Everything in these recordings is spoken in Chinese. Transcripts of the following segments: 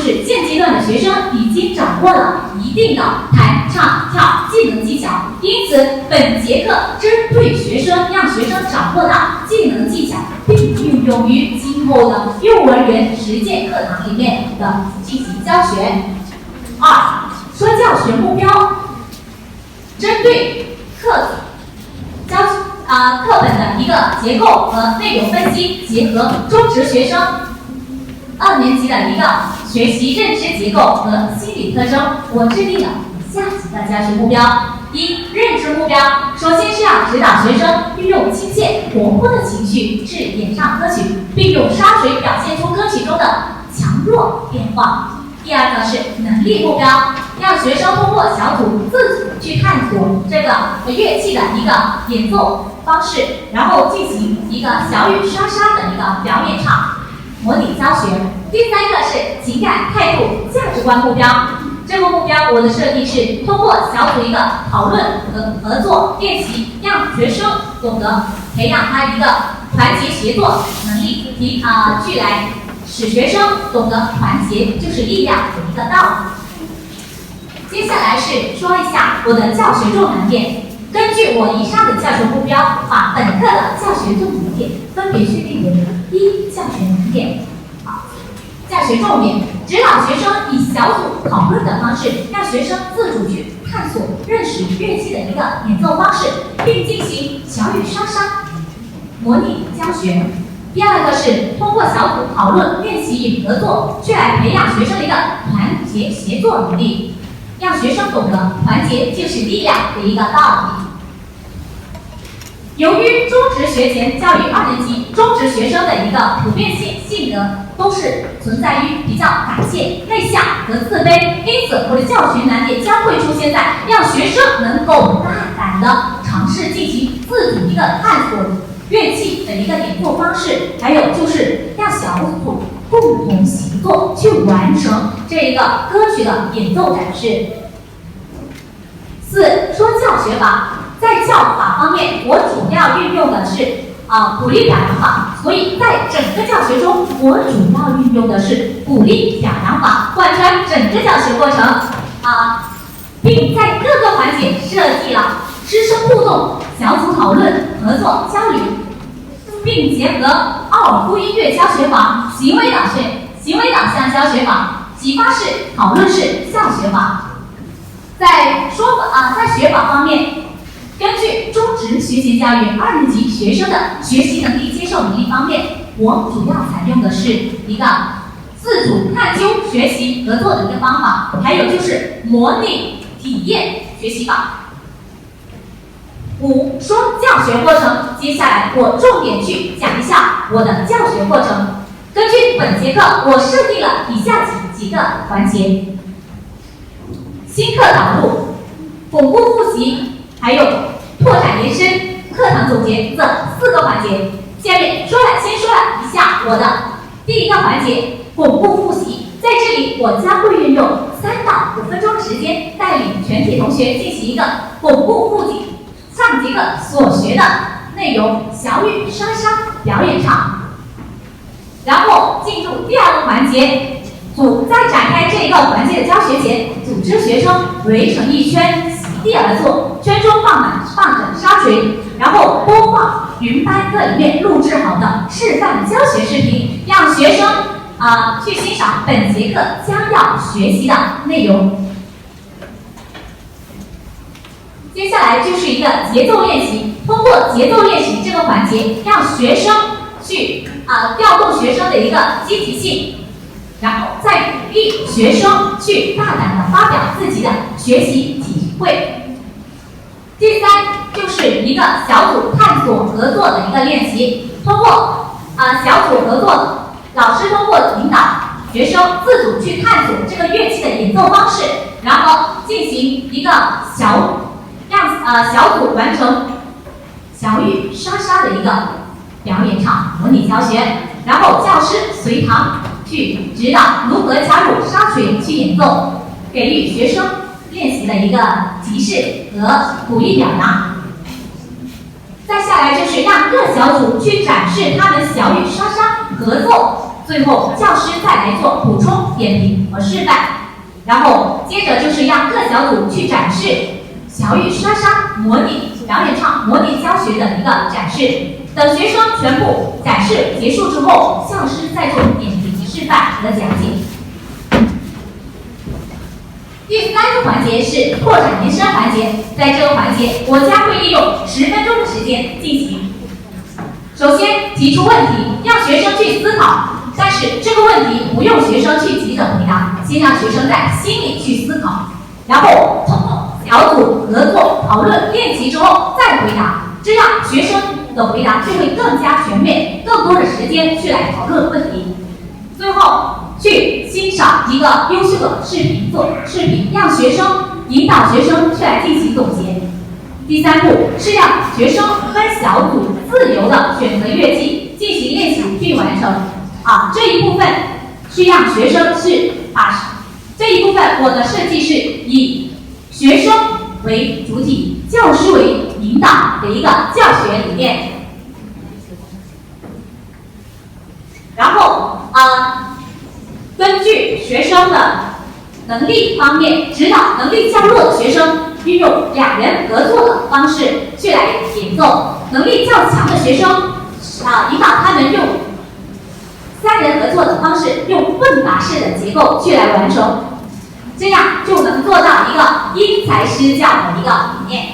就是现阶段的学生已经掌握了一定的弹唱跳技能技巧，因此本节课针对学生，让学生掌握到技能技巧，并运用于今后的幼儿园实践课堂里面的进行教学。二，说教学目标，针对课本的一个结构和内容分析，结合中职学生2年级的一个学习认知结构和心理特征，我制定了以下几个教学目标。一、认知目标，首先是要指导学生运用亲切活泼的情绪至演唱歌曲，并用沙水表现出歌曲中的强弱变化。第二个是能力目标，让学生通过小组自主去探索这个乐器的一个演奏方式，然后进行一个小雨刷刷的一个表演唱模拟教学。第三个是情感态度价值观目标，这个目标我的设计是通过小组一个讨论和合作练习，让学生懂得培养他一个团结协作能力，去来使学生懂得团结就是力量的一个道理。接下来是说一下我的教学重点。根据我以上的教学目标，把本课的教学重点分别确定为：一、教学难点；教学重点，指导学生以小组讨论的方式，让学生自主去探索、认识乐器的一个演奏方式，并进行小雨刷刷模拟教学。第二个是通过小组讨论、练习与合作，去来培养学生的一个团结协作能力，让学生懂得团结就是力量的一个道理。由于中职学前教育2年级中职学生的一个普遍性格都是存在于比较感性、内向和自卑，因此我的教学难点将会出现在让学生能够大胆的尝试进行自主一个探索乐器的一个演奏方式，还有就是让小组共同协作去完成这一个歌曲的演奏展示。4、说教学法。在教法方面，我主要运用的是鼓励表扬法，所以在整个教学中，我主要运用的是鼓励表扬法，贯穿整个教学过程并在各个环节设计了师生互动、小组讨论、合作交流，并结合奥尔夫音乐教学法、行为导向教学法、启发式、讨论式教学法。在学法方面，根据中职学前教育2年级学生的学习能力、接受能力方面，我主要采用的是一个自主探究学习合作的一个方法，还有就是模拟体验学习法。5、说教学过程。接下来我重点去讲一下我的教学过程。根据本节课，我设定了以下几个环节：新课导入、巩固复习，还有拓展延伸、课堂总结这4个环节。下面先说了一下我的第一个环节巩固复习。在这里我将会运用3到5分钟的时间，带领全体同学进行一个巩固复习上节课所学的内容，小雨刷刷表演唱。然后进入第二个环节，在展开这一个环节的教学前，组织学生围成一圈，席地而坐，圈中放着沙锤，然后播放云班课里面录制好的示范教学视频，让学生去欣赏本节课将要学习的内容。接下来就是一个节奏练习，通过节奏练习这个环节，让学生去调动学生的一个积极性，然后再鼓励学生去大胆的发表自己的学习体会。第3就是一个小组探索合作的一个练习，通过小组合作，老师通过引导学生自主去探索这个乐器的演奏方式，然后进行一个让小组完成小雨刷刷的一个表演唱模拟教学，然后教师随堂去指导如何加入沙锤去演奏，给予学生练习的一个提示和鼓励表扬。再下来就是让各小组去展示他们小雨刷刷合作最后教师再来做补充、点评和示范。然后接着就是让各小组去展示小雨莎莎模拟表演唱、模拟教学的一个展示。等学生全部展示结束之后，教师再做点评、示范和讲解。第三个环节是拓展延伸环节，在这个环节，我将会利用10分钟的时间进行。首先提出问题，让学生去思考，但是这个问题不用学生去急着回答，先让学生在心里去思考，然后通过小组合作讨论练习之后再回答，这样学生的回答就会更加全面，更多的时间去来讨论问题。最后去欣赏一个优秀的视频，让学生引导学生去来进行总结。第三步是让学生分小组自由的选择乐器进行练习并完成。这一部分是让学生这一部分我的设计是以学生为主体，教师为引导的一个教学理念。然后根据学生的能力方面，指导能力较弱的学生运用2人合作的方式去来演奏，能力较强的学生引导他们用3人合作的方式，用问答式的结构去来完成，这样就能做到一个因材施教的一个理念。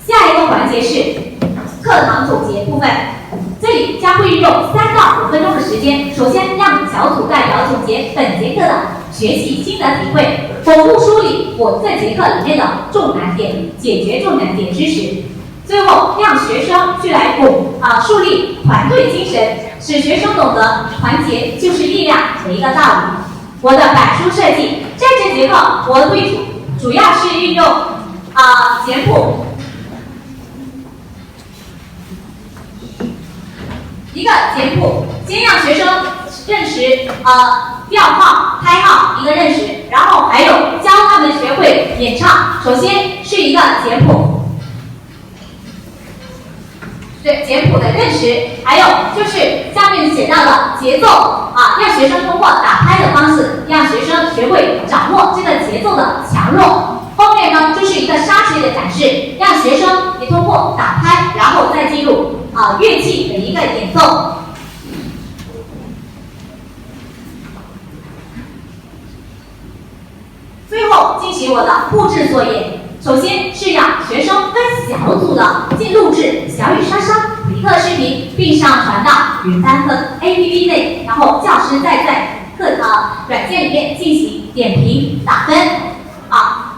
下一个环节是课堂总结部分，这里将会运用3到5分钟的时间。首先让小组代表总结本节课的学习心得体会，巩固梳理我这节课里面的重难点，解决重难点知识。最后让学生去来树立团队精神，使学生懂得团结就是力量的一个道理。我的板书设计，在这节课我会主要是运用简谱。一个简谱，先让学生认识调号、拍号一个认识，然后还有教他们学会演唱。首先是一个简谱，对简谱的认识，还有就是下面写到的节奏让学生通过打拍的方式，让学生学会掌握这个节奏的强弱。后面呢就是一个沙学的展示，让学生也通过打拍，然后再进入乐器的一个演奏。最后进行我的布置作业，首先是让学生分小组的录制小雨莎莎回课视频，并上传到云班课 APP 内，然后教师再在软件里面进行点评打分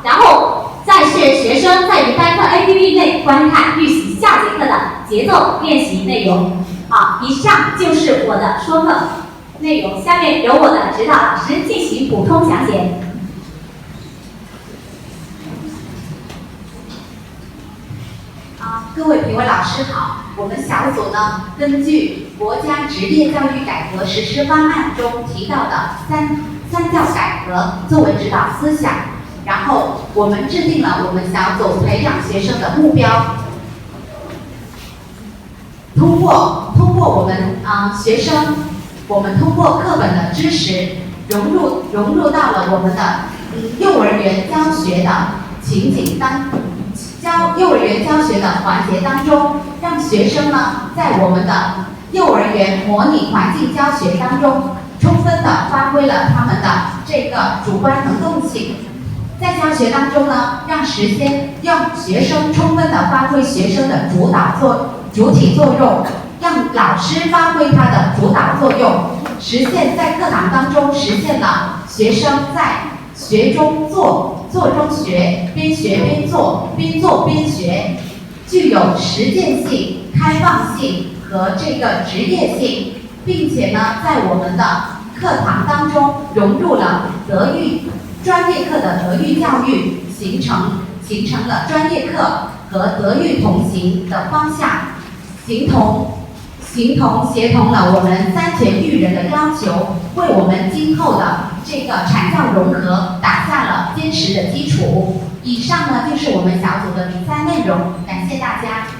然后再是学生在云班课 APP 内观看预习下节课的节奏练习内容。以上就是我的说课内容，下面由我的指导老师进行补充讲解。各位评委老师好，我们小组呢，根据国家职业教育改革实施方案中提到的三教改革作为指导思想，然后我们制定了我们小组培养学生的目标。通过我们学生，我们通过课本的知识融入到了我们的幼儿园教学的情景幼儿园教学的环节当中，让学生呢在我们的幼儿园模拟环境教学当中，充分的发挥了他们的这个主观能动性。在教学当中呢，让学生充分的发挥学生的主体作用，让老师发挥他的主导作用，在课堂当中实现了学生在学中做，做中学，边学边做，边做边学，具有实践性、开放性和这个职业性，并且呢，在我们的课堂当中融入了专业课的德育教育，形成了专业课和德育同行的方向，协同了我们三权育人的要求，为我们今后的这个产教融合打下了坚实的基础。以上呢就是我们小组的比赛内容，感谢大家。